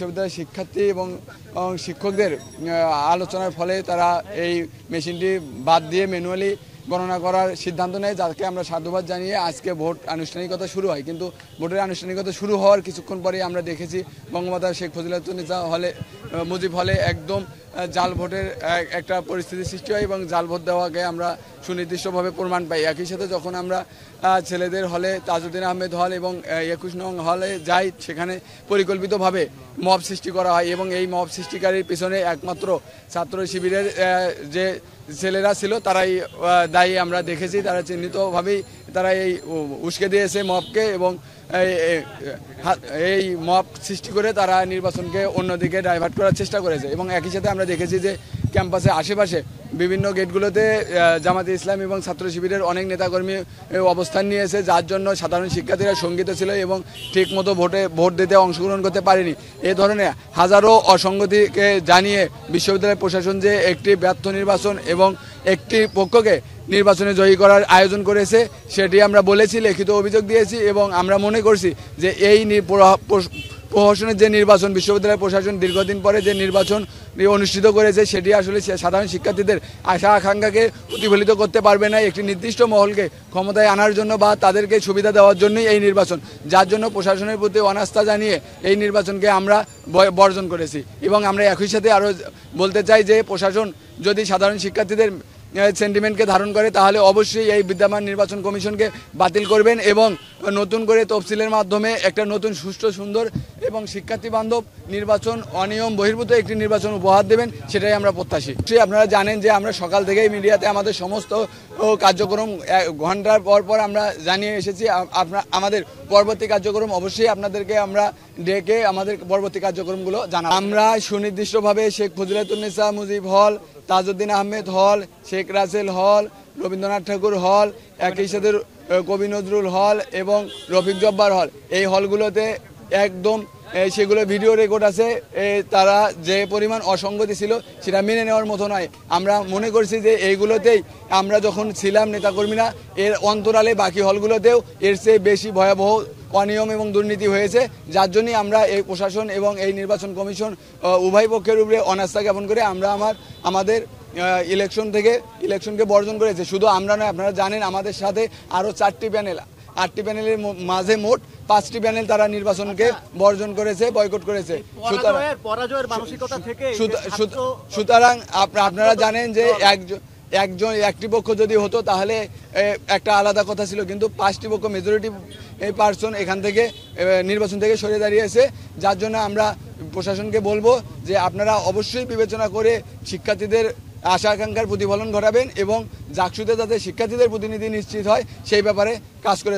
বিশ্ববিদ্যালয়ের শিক্ষার্থী এবং শিক্ষকদের আলোচনার ফলে তারা এই মেশিনটি বাদ দিয়ে ম্যানুয়ালি গণনা করার সিদ্ধান্ত নেয়, যাকে আমরা সাধুবাদ জানিয়ে আজকে ভোট আনুষ্ঠানিকতা শুরু হয়। কিন্তু ভোটের আনুষ্ঠানিকতা শুরু হওয়ার কিছুক্ষণ পরেই আমরা দেখেছি বঙ্গমাতা শেখ ফজিলাতুন্নেসা মুজিব হলে একদম জাল ভোটের একটা পরিস্থিতি সৃষ্টি হয় এবং জাল ভোট দেওয়াকে আমরা সুনির্দিষ্টভাবে প্রমাণ পাই। একই সাথে যখন আমরা ছেলেদের হলে তাজউদ্দিন আহমেদ হল এবং 21 নং হলে যাই, সেখানে পরিকল্পিতভাবে মব সৃষ্টি করা হয় এবং এই মব সৃষ্টিকারীর পিছনে একমাত্র ছাত্র শিবিরের যে ছেলেরা ছিল তারাই দায়ী আমরা দেখেছি। তারা চিহ্নিতভাবেই তারা এই উস্কে দিয়েছে মবকে এবং এই মব সৃষ্টি করে তারা নির্বাচনকে অন্যদিকে ডাইভার্ট করার চেষ্টা করেছে। এবং একই সাথে আমরা দেখেছি যে ক্যাম্পাসে আশেপাশে বিভিন্ন গেটগুলোতে জামাতে ইসলামী এবং ছাত্র শিবিরের অনেক নেতাকর্মী অবস্থান নিয়েছে, যার জন্য সাধারণ শিক্ষার্থীরা শঙ্কিত ছিল এবং ঠিকমতো ভোট দিতে অংশগ্রহণ করতে পারেনি। এ ধরনের হাজারো অসঙ্গতিকে জানিয়ে বিশ্ববিদ্যালয় প্রশাসন যে একটি ব্যর্থ নির্বাচন এবং একটি পক্ষকে নির্বাচনে জয়ী করার আয়োজন করেছে সেটি আমরা বলেছি, লিখিত অভিযোগ দিয়েছি এবং আমরা মনে করছি যে এই প্রহসনের যে নির্বাচন বিশ্ববিদ্যালয় প্রশাসন দীর্ঘদিন পরে যে নির্বাচন অনুষ্ঠিত করেছে সেটি আসলে সাধারণ শিক্ষার্থীদের আশা আকাঙ্ক্ষাকে প্রতিফলিত করতে পারবে না, একটি নির্দিষ্ট মহলকে ক্ষমতায় আনার জন্য বা তাদেরকে সুবিধা দেওয়ার জন্যই এই নির্বাচন, যার জন্য প্রশাসনের প্রতি অনাস্থা জানিয়ে এই নির্বাচনকে আমরা বর্জন করেছি। এবং আমরা একই সাথে আরও বলতে চাই যে প্রশাসন যদি সাধারণ শিক্ষার্থীদের সেন্টিমেন্টকে ধারণ করে তাহলে অবশ্যই এই বিদ্যমান নির্বাচন কমিশনকে বাতিল করবেন এবং নতুন করে তফসিলের মাধ্যমে একটা নতুন সুষ্ঠু সুন্দর এবং শিক্ষার্থী বান্ধব নির্বাচন, অনিয়ম বহির্ভূত একটি নির্বাচন উপহার দেবেন, সেটাই আমরা প্রত্যাশী। আপনারা জানেন যে আমরা সকাল থেকেই মিডিয়াতে আমাদের সমস্ত কার্যক্রম ঘন্টার পর আমরা জানিয়ে এসেছি। আমাদের পরবর্তী কার্যক্রম অবশ্যই আপনাদেরকে আমরা ডেকে আমাদের পরবর্তী কার্যক্রমগুলো জানাবো। আমরা সুনির্দিষ্টভাবে শেখ ফজিলাতুন্নেসা মুজিব হল, তাজউদ্দিন আহমেদ হল, শেখ রাসেল হল, রবীন্দ্রনাথ ঠাকুর হল, একই সাথে কবি নজরুল হল এবং রফিক জব্বার হল, এই হলগুলোতে একদম সেগুলো ভিডিও রেকর্ড আছে। তারা যে পরিমাণ অসঙ্গতি ছিল সেটা মেনে নেওয়ার মতো নয়। আমরা মনে করছি যে এইগুলোতেই আমরা যখন ছিলাম নেতাকর্মীরা, এর অন্তরালে বাকি হলগুলোতেও এর চেয়ে বেশি ভয়াবহ অনিয়ম এবং দুর্নীতি হয়েছে, যার জন্যই আমরা এই প্রশাসন এবং এই নির্বাচন কমিশন উভয় পক্ষের উপরে অনাস্থা জ্ঞাপন করে আমরা আমাদের ইলেকশনকে বর্জন করেছে। শুধু আমরা নয়, আপনারা জানেন আমাদের সাথে আরও 4টি প্যানেল, 8টি প্যানেলের মাঝে মোট 5টি প্যানেল তারা নির্বাচনকে বর্জন করেছে, বয়কট করেছে। সুতরাং আপনারা জানেন যে একটি পক্ষ যদি হতো তাহলে একটা আলাদা কথা ছিল, কিন্তু 5টি পক্ষ মেজরিটি পার্সন এখান থেকে নির্বাচন থেকে সরে দাঁড়িয়েছে, যার জন্য আমরা প্রশাসনকে বলবো যে আপনারা অবশ্যই বিবেচনা করে শিক্ষার্থীদের আশা আকাঙ্ক্ষার প্রতিফলন ঘটাবেন এবং জাকসুতে যাতে শিক্ষার্থীদের প্রতিনিধি নিশ্চিত হয় সেই ব্যাপারে কাজ করে